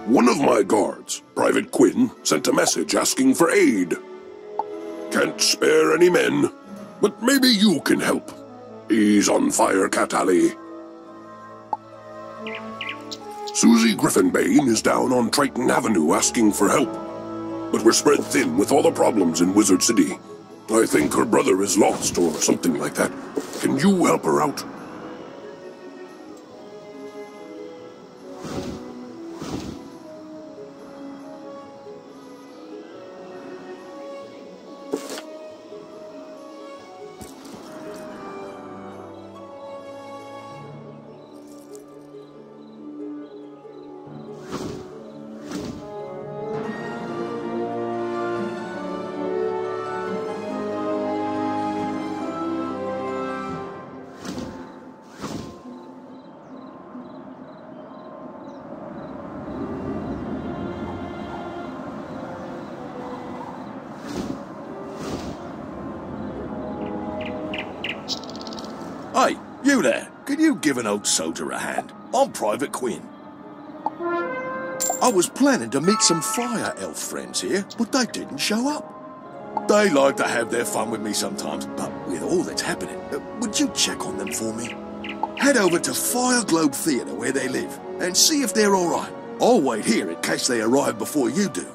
One of my guards, Private Quinn, sent a message asking for aid. Can't spare any men, but maybe you can help. He's on Firecat Alley. Susie Griffinbane is down on Triton Avenue asking for help. But we're spread thin with all the problems in Wizard City. I think her brother is lost or something like that. Can you help her out? Hey, you there. Can you give an old soldier a hand? I'm Private Quinn. I was planning to meet some fire elf friends here, but they didn't show up. They like to have their fun with me sometimes, but with all that's happening, would you check on them for me? Head over to Fire Globe Theatre where they live, and see if they're all right. I'll wait here in case they arrive before you do.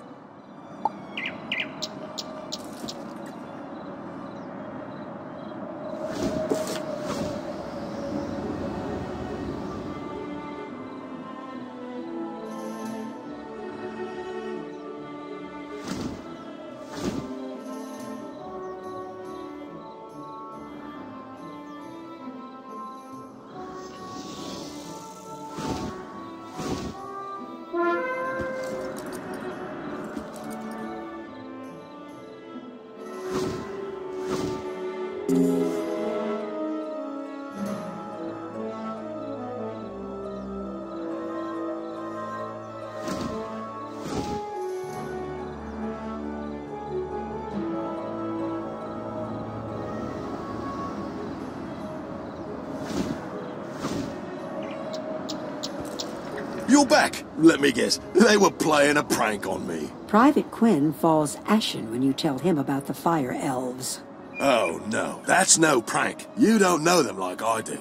You're back! Let me guess, they were playing a prank on me. Private Quinn falls ashen when you tell him about the fire elves. Oh no, that's no prank. You don't know them like I do.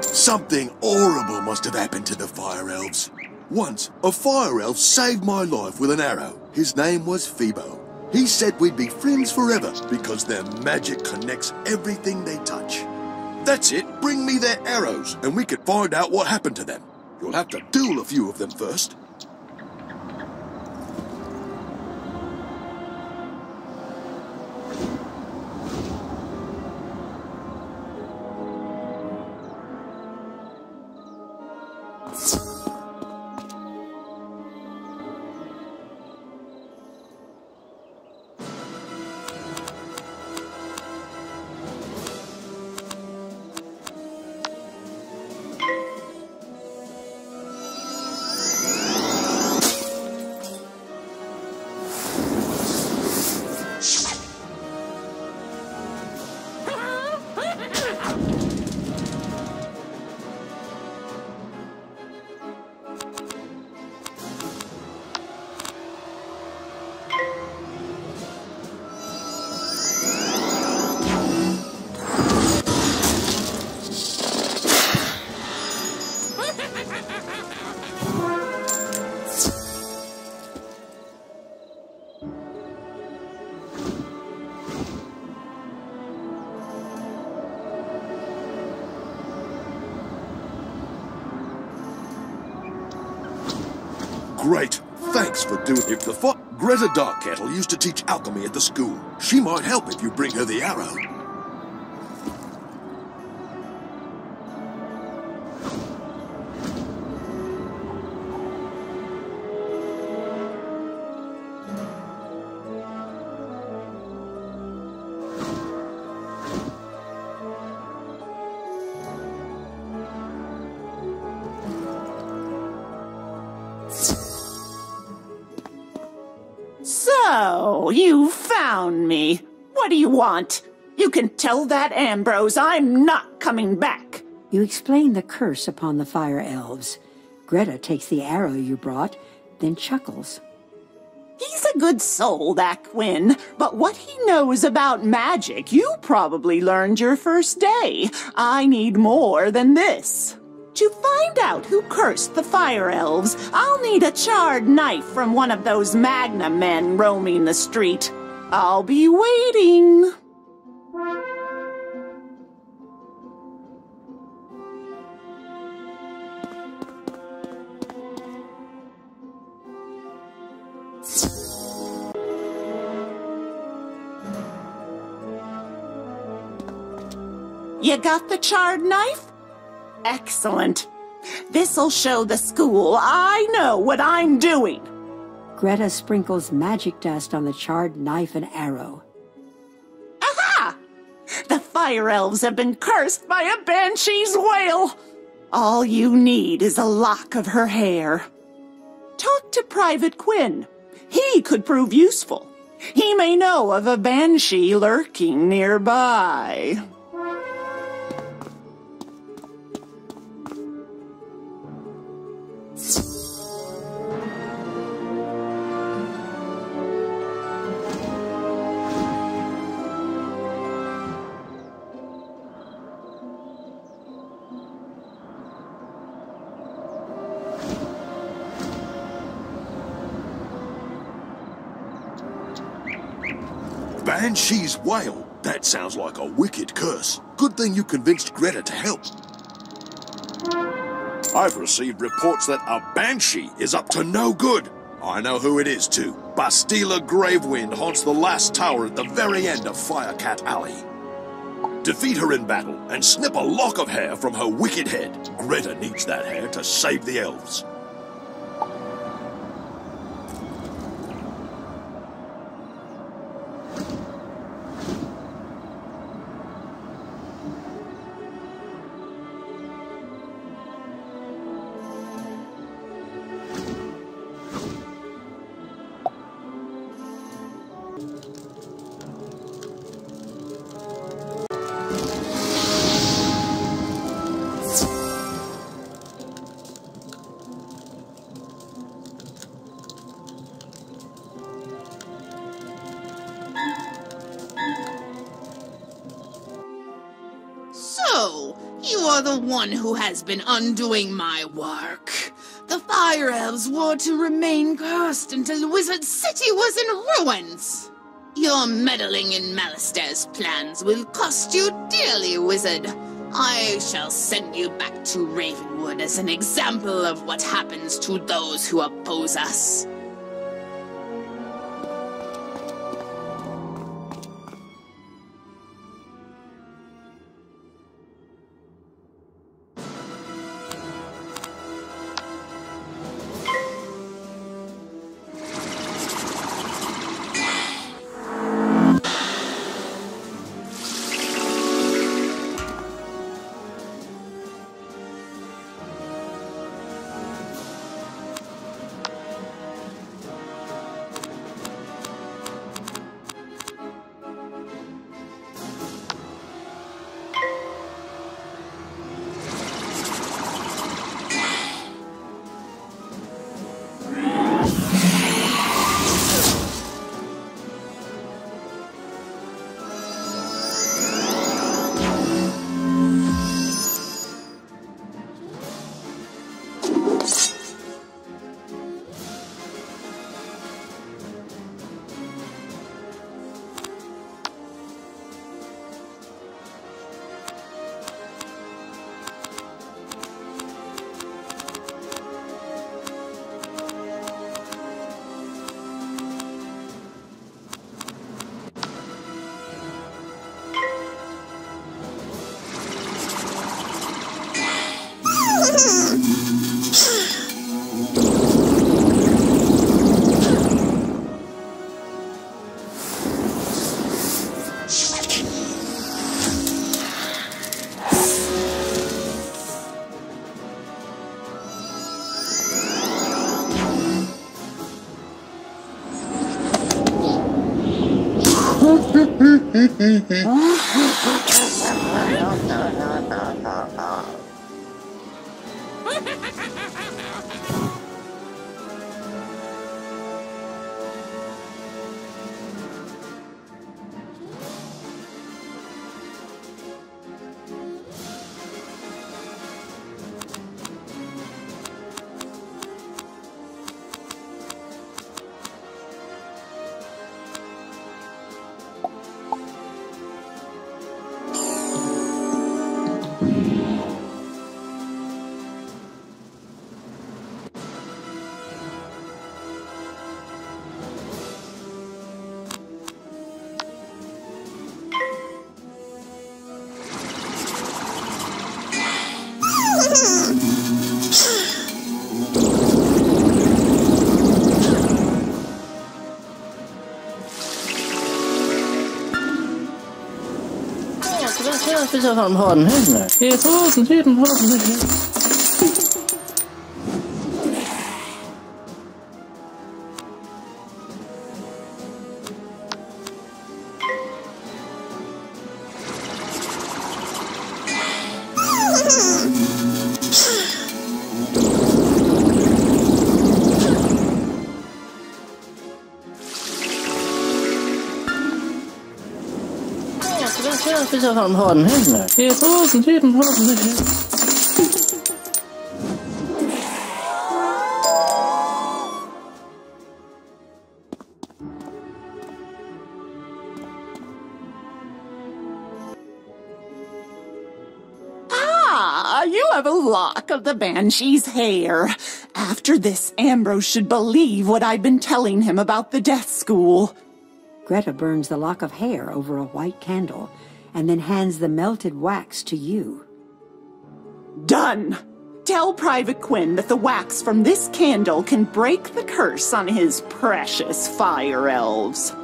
Something horrible must have happened to the fire elves. Once, a fire elf saved my life with an arrow. His name was Phoebo. He said we'd be friends forever because their magic connects everything they touch. That's it, bring me their arrows and we can find out what happened to them. You'll have to duel a few of them first. Great. Thanks for doing it. Greta Darkkettle used to teach alchemy at the school. She might help if you bring her the arrow. So, you found me. What do you want? You can tell that Ambrose I'm not coming back. You explain the curse upon the fire elves. Greta takes the arrow you brought, then chuckles. He's a good soul, that Quinn, but what he knows about magic you probably learned your first day. I need more than this. To find out who cursed the fire elves, I'll need a charred knife from one of those Magna men roaming the street. I'll be waiting. You got the charred knife? Excellent. This'll show the school I know what I'm doing. Greta sprinkles magic dust on the charred knife and arrow. Aha! The fire elves have been cursed by a banshee's wail. All you need is a lock of her hair. Talk to Private Quinn. He could prove useful. He may know of a banshee lurking nearby. Banshee's wail? That sounds like a wicked curse. Good thing you convinced Greta to help. I've received reports that a banshee is up to no good. I know who it is, too. Bastila Gravewind haunts the last tower at the very end of Firecat Alley. Defeat her in battle and snip a lock of hair from her wicked head. Greta needs that hair to save the elves. So, you are the one who has been undoing my work. The Fire Elves were to remain cursed until Wizard City was in ruins. Your meddling in Malister's plans will cost you dearly, Wizard. I shall send you back to Ravenwood as an example of what happens to those who oppose us. Bis auf einen harten Händler. Hier draußen sieht ein harten Händler. Bis auf einen harten Händler. Hier draußen sieht ein harten Händler. Ah, you have a lock of the Banshee's hair. After this, Ambrose should believe what I've been telling him about the death school. Greta burns the lock of hair over a white candle and then hands the melted wax to you. Done! Tell Private Quinn that the wax from this candle can break the curse on his precious fire elves.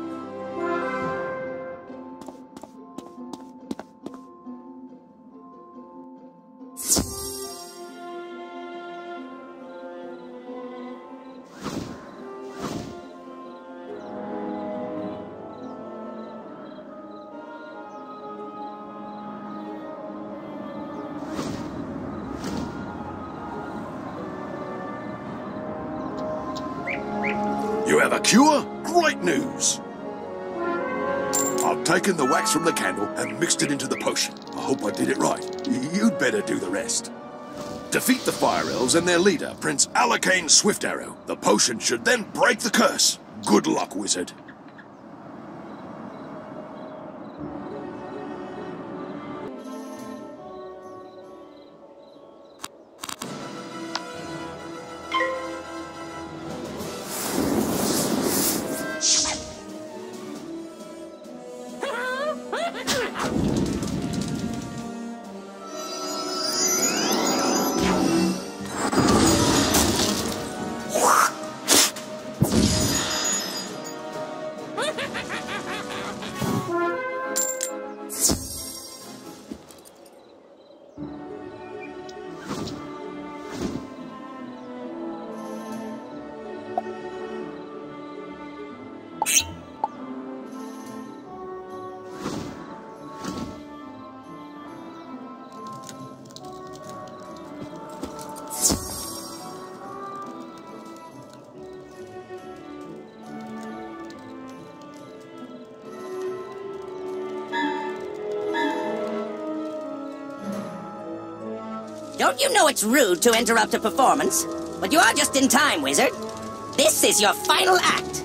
You have a cure? Great news! I've taken the wax from the candle and mixed it into the potion. I hope I did it right. You'd better do the rest. Defeat the Fire Elves and their leader, Prince Alacane Swiftarrow. The potion should then break the curse. Good luck, wizard. Don't you know it's rude to interrupt a performance? But you are just in time, wizard. This is your final act.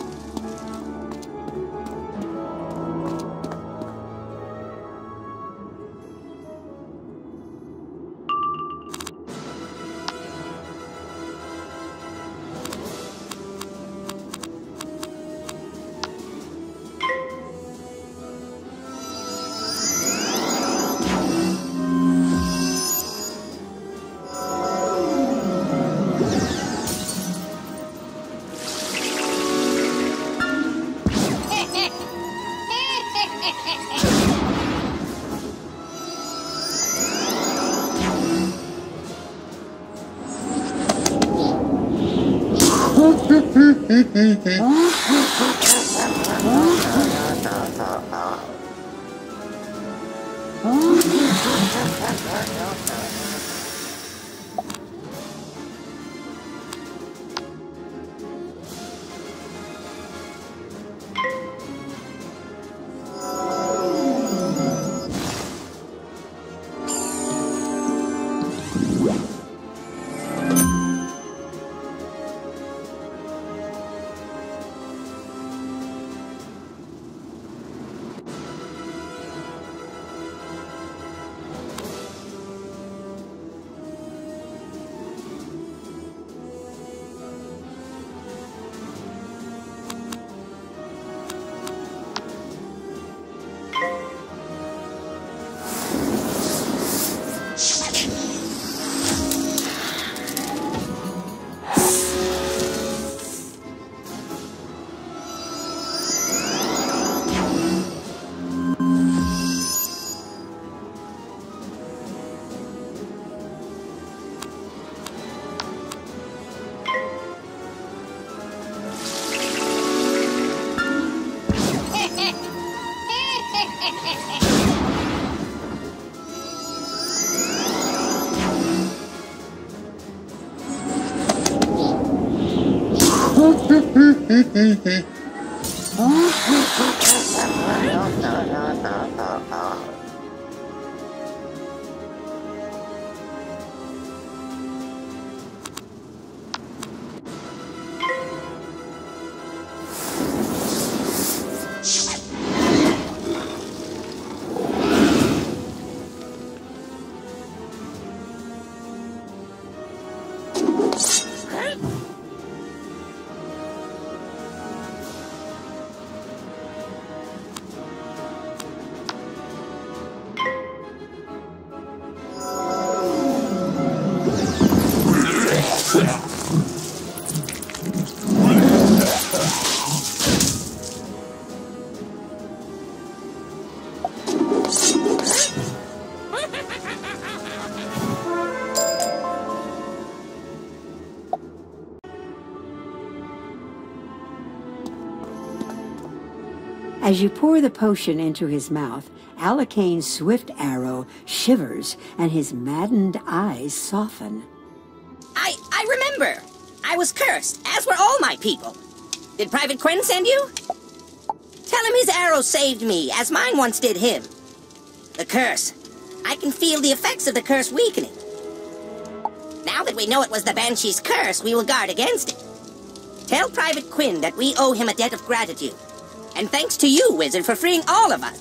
As you pour the potion into his mouth, Alacane's swift arrow shivers and his maddened eyes soften. I remember. I was cursed, as were all my people. Did Private Quinn send you? Tell him his arrow saved me, as mine once did him. The curse. I can feel the effects of the curse weakening. Now that we know it was the Banshee's curse, we will guard against it. Tell Private Quinn that we owe him a debt of gratitude. And thanks to you, Wizard, for freeing all of us.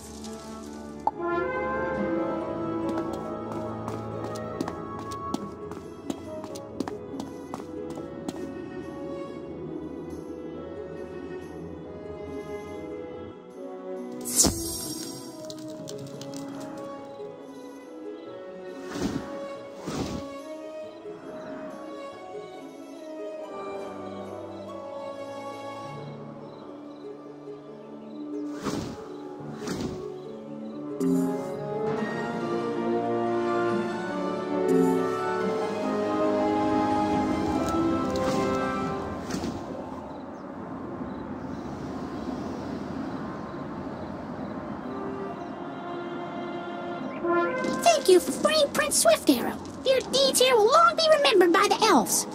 Thank you for freeing Prince Swiftarrow. Your deeds here will long be remembered by the elves.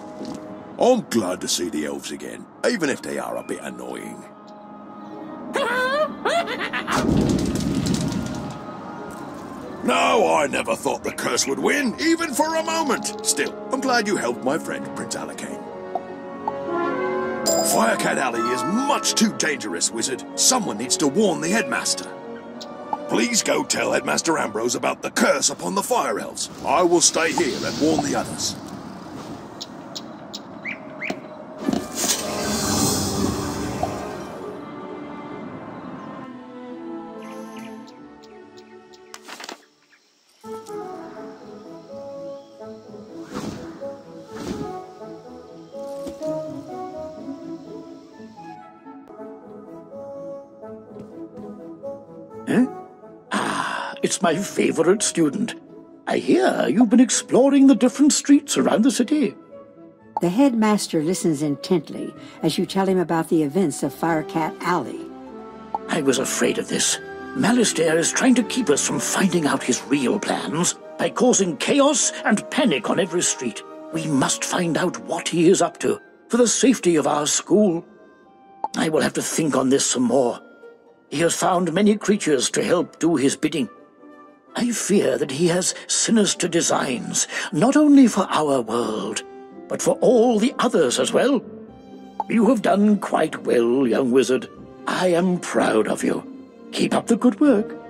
I'm glad to see the elves again, even if they are a bit annoying. No, I never thought the curse would win, even for a moment. Still, I'm glad you helped my friend, Prince Alacane. Firecat Alley is much too dangerous, Wizard. Someone needs to warn the headmaster. Please go tell Headmaster Ambrose about the curse upon the Fire Elves. I will stay here and warn the others. It's my favorite student. I hear you've been exploring the different streets around the city. The headmaster listens intently as you tell him about the events of Firecat Alley. I was afraid of this. Malistaire is trying to keep us from finding out his real plans by causing chaos and panic on every street. We must find out what he is up to for the safety of our school. I will have to think on this some more. He has found many creatures to help do his bidding. I fear that he has sinister designs, not only for our world, but for all the others as well. You have done quite well, young wizard. I am proud of you. Keep up the good work.